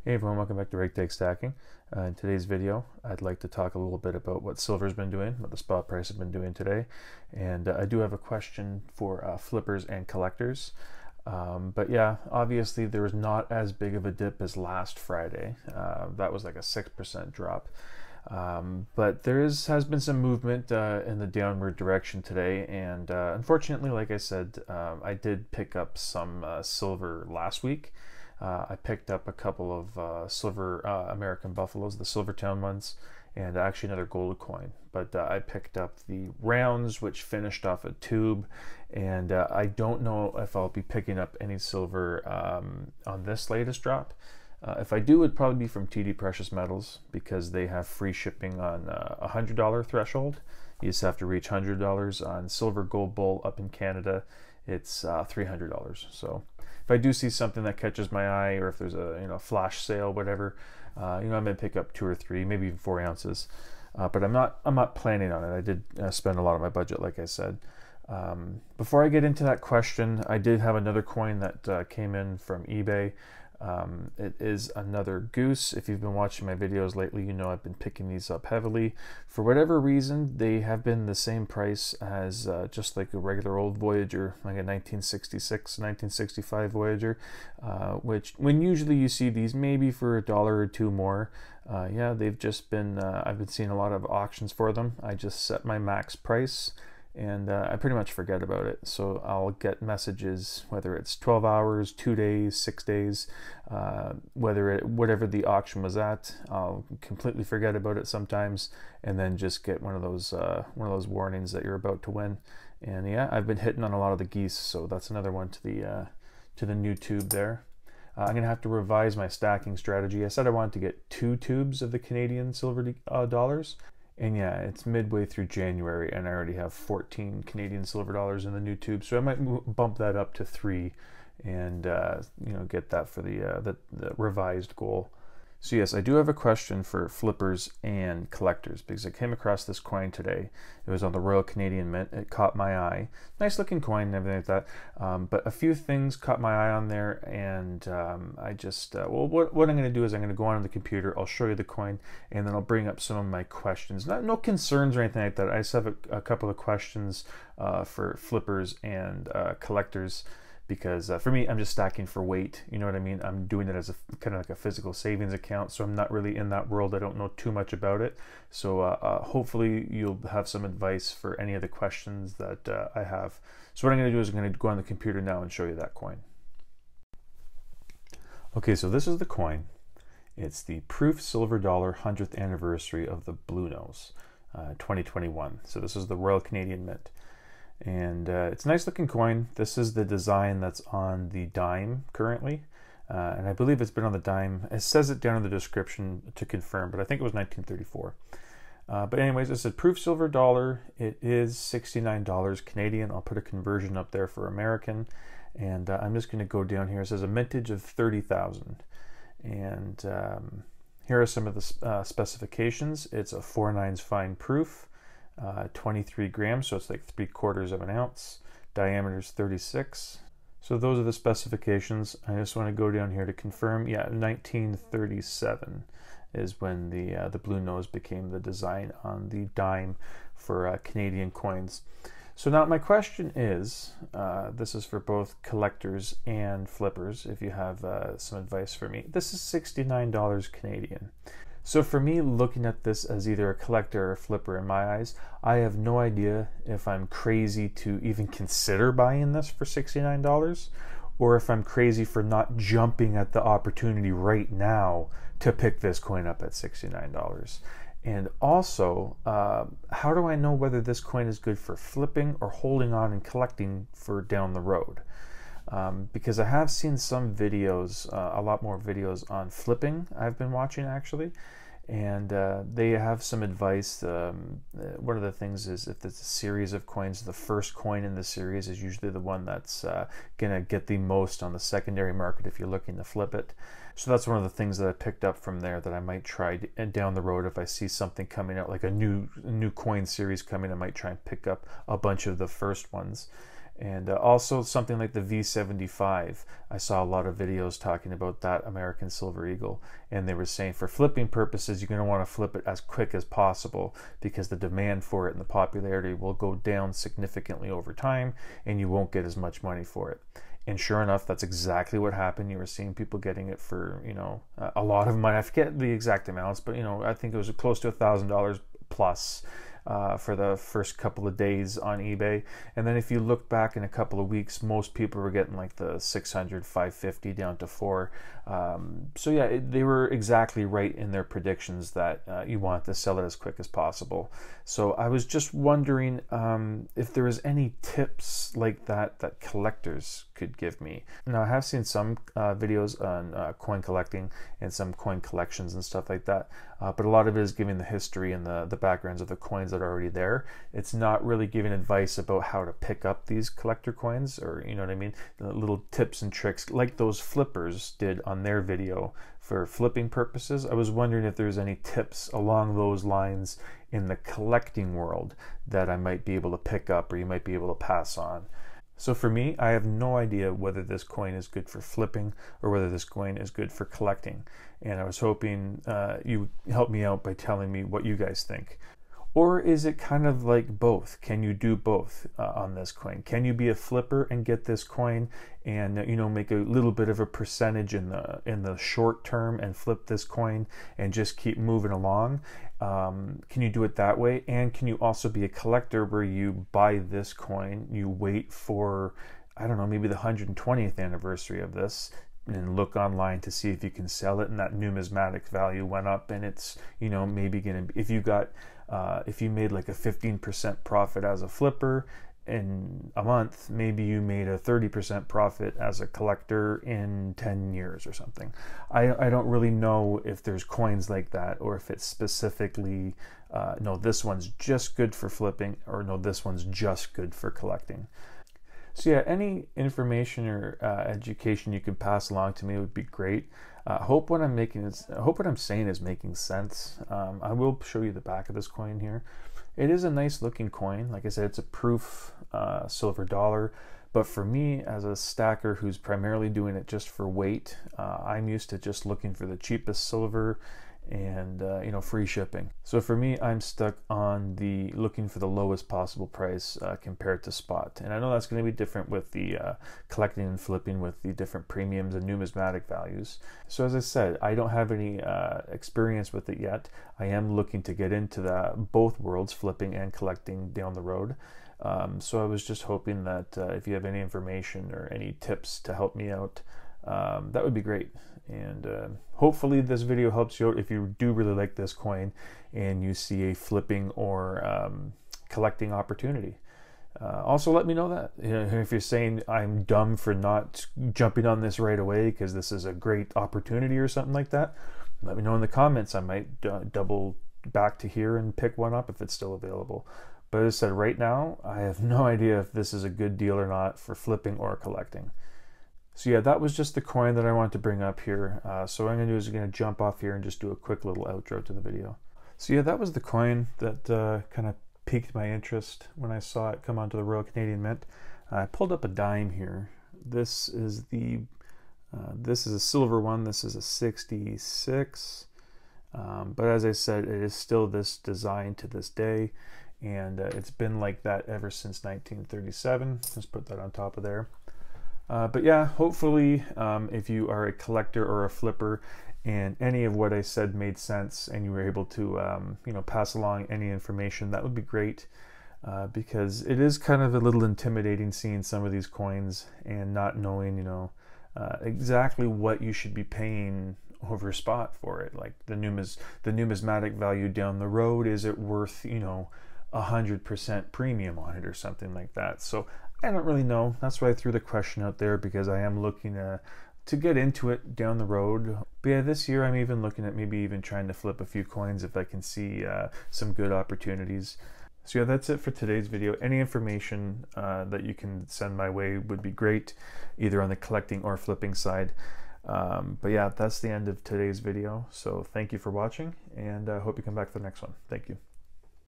Hey everyone, welcome back to Rake Take Stacking. In today's video, I'd like to talk a little bit about what silver's been doing, what the spot price has been doing today, and I do have a question for flippers and collectors. But yeah, obviously there was not as big of a dip as last Friday. That was like a 6% drop. But there has been some movement in the downward direction today, and unfortunately, like I said, I did pick up some silver last week. I picked up a couple of silver American Buffaloes, the Silvertown ones, and actually another gold coin. But I picked up the rounds, which finished off a tube, and I don't know if I'll be picking up any silver on this latest drop. If I do, it'd probably be from TD Precious Metals, because they have free shipping on a $100 threshold. You just have to reach $100. On Silver Gold Bull up in Canada, it's $300. So if I do see something that catches my eye, or if there's a flash sale, whatever, I may pick up 2 or 3, maybe even 4 ounces. But I'm not planning on it. I did spend a lot of my budget, like I said. Before I get into that question, I did have another coin that came in from eBay. It is another goose. If you've been watching my videos lately, you know I've been picking these up heavily. For whatever reason, they have been the same price as just like a regular old Voyager, like a 1966, 1965 Voyager, which when usually you see these maybe for $1 or 2 more. Yeah, they've just been, I've been seeing a lot of auctions for them. I just set my max price, and I pretty much forget about it. So I'll get messages, whether it's 12 hours, 2 days, 6 days, whatever the auction was at. I'll completely forget about it sometimes, and then just get one of those warnings that you're about to win. And yeah, I've been hitting on a lot of the geese, so that's another one to the new tube there. I'm gonna have to revise my stacking strategy. I said I wanted to get 2 tubes of the Canadian silver dollars. And yeah, it's midway through January, and I already have 14 Canadian silver dollars in the new tube, so I might bump that up to 3, and get that for the revised goal. So yes, I do have a question for flippers and collectors, because I came across this coin today. It was on the Royal Canadian Mint. It caught my eye. Nice looking coin and everything like that. But a few things caught my eye on there, and I just, well, what I'm going to do is I'm going to go on the computer, I'll show you the coin, and then I'll bring up some of my questions. No concerns or anything like that. I just have a couple of questions for flippers and collectors. Because for me, I'm just stacking for weight. You know what I mean? I'm doing it as a kind of like a physical savings account, so I'm not really in that world. I don't know too much about it. So hopefully you'll have some advice for any of the questions that I have. So what I'm going to do is I'm going to go on the computer now and show you that coin. Okay, so this is the coin. It's the Proof Silver Dollar 100th anniversary of the Blue Nose, 2021. So this is the Royal Canadian Mint. And it's a nice looking coin. This is the design that's on the dime currently, and I believe it's been on the dime. It says it down in the description to confirm, but I think it was 1934. But anyways, it's a Proof Silver Dollar. It is $69 Canadian. I'll put a conversion up there for American, and I'm just going to go down here. It says a mintage of 30,000, and here are some of the specifications. It's a 4/9 fine proof. 23 grams, so it's like 3/4 of an ounce. Diameter is 36. So those are the specifications. I just want to go down here to confirm. Yeah, 1937 is when the Blue Nose became the design on the dime for Canadian coins. So now my question is, this is for both collectors and flippers, if you have some advice for me. This is $69 Canadian. So for me, looking at this as either a collector or a flipper in my eyes, I have no idea if I'm crazy to even consider buying this for $69, or if I'm crazy for not jumping at the opportunity right now to pick this coin up at $69. And also, how do I know whether this coin is good for flipping or holding on and collecting for down the road? Because I have seen some videos, a lot more videos on flipping I've been watching actually, and they have some advice. One of the things is, if it's a series of coins, the first coin in the series is usually the one that's gonna get the most on the secondary market if you're looking to flip it. So that's one of the things that I picked up from there that I might try down the road. If I see something coming out, like a new coin series coming, I might try and pick up a bunch of the first ones. And also something like the V75. I saw a lot of videos talking about that American Silver Eagle, and they were saying for flipping purposes, you're going to want to flip it as quick as possible because the demand for it and the popularity will go down significantly over time, and you won't get as much money for it. And sure enough, that's exactly what happened. You were seeing people getting it for, you know, a lot of money. I forget the exact amounts, but, you know, I think it was close to $1,000 plus for the first couple of days on eBay. And then if you look back in a couple of weeks, most people were getting like the 600, 550 down to 4. So yeah, they were exactly right in their predictions that you want to sell it as quick as possible. So I was just wondering if there was any tips like that that collectors could give me. Now I have seen some videos on coin collecting and some coin collections and stuff like that, but a lot of it is giving the history and the backgrounds of the coins that are already there. It's not really giving advice about how to pick up these collector coins, or, you know what I mean, the little tips and tricks like those flippers did on their video for flipping purposes. I was wondering if there's any tips along those lines in the collecting world that I might be able to pick up or you might be able to pass on. So for me, I have no idea whether this coin is good for flipping or whether this coin is good for collecting. And I was hoping you help me out by telling me what you guys think. Or is it kind of like both? Can you do both on this coin? Can you be a flipper and get this coin and, you know, make a little bit of a percentage in the short term and flip this coin and just keep moving along? Can you do it that way? And can you also be a collector where you buy this coin, you wait for, I don't know, maybe the 120th anniversary of this, and look online to see if you can sell it, and that numismatic value went up, and it's, you know, maybe gonna, if you made like a 15% profit as a flipper in a month, maybe you made a 30% profit as a collector in 10 years or something. I don't really know if there's coins like that, or if it's specifically no, this one's just good for flipping, or no, this one's just good for collecting. So yeah, any information or education you can pass along to me would be great. Hope what I'm saying is making sense. I will show you the back of this coin here. It is a nice looking coin. Like I said, it's a proof silver dollar. But for me, as a stacker who's primarily doing it just for weight, I'm used to just looking for the cheapest silver and you know, free shipping. So for me, I'm stuck on the looking for the lowest possible price compared to spot. And I know that's going to be different with the collecting and flipping with the different premiums and numismatic values. So as I said, I don't have any experience with it yet. I am looking to get into both worlds, flipping and collecting, down the road. So I was just hoping that if you have any information or any tips to help me out, that would be great. And hopefully this video helps you out if you do really like this coin and you see a flipping or collecting opportunity. Also let me know that, you know, if you're saying I'm dumb for not jumping on this right away because this is a great opportunity or something like that, let me know in the comments. I might double back to here and pick one up if it's still available. But as I said, right now I have no idea if this is a good deal or not for flipping or collecting. So yeah, that was just the coin that I wanted to bring up here. So what I'm going to do is I'm going to jump off here and just do a quick little outro to the video. So yeah, that was the coin that kind of piqued my interest when I saw it come onto the Royal Canadian Mint. I pulled up a dime here. This is a silver one. This is a 66. But as I said, it is still this design to this day. And it's been like that ever since 1937. Let's put that on top of there. But yeah, hopefully if you are a collector or a flipper and any of what I said made sense and you were able to you know, pass along any information, that would be great, because it is kind of a little intimidating seeing some of these coins and not knowing, you know, exactly what you should be paying over spot for it. Like the numismatic value down the road, is it worth, you know, 100% premium on it or something like that? So I don't really know. That's why I threw the question out there, because I am looking to get into it down the road. But yeah, this year I'm even looking at maybe even trying to flip a few coins if I can see some good opportunities. So yeah, that's it for today's video. Any information that you can send my way would be great, either on the collecting or flipping side. But yeah, that's the end of today's video. So thank you for watching, and I hope you come back for the next one. Thank you.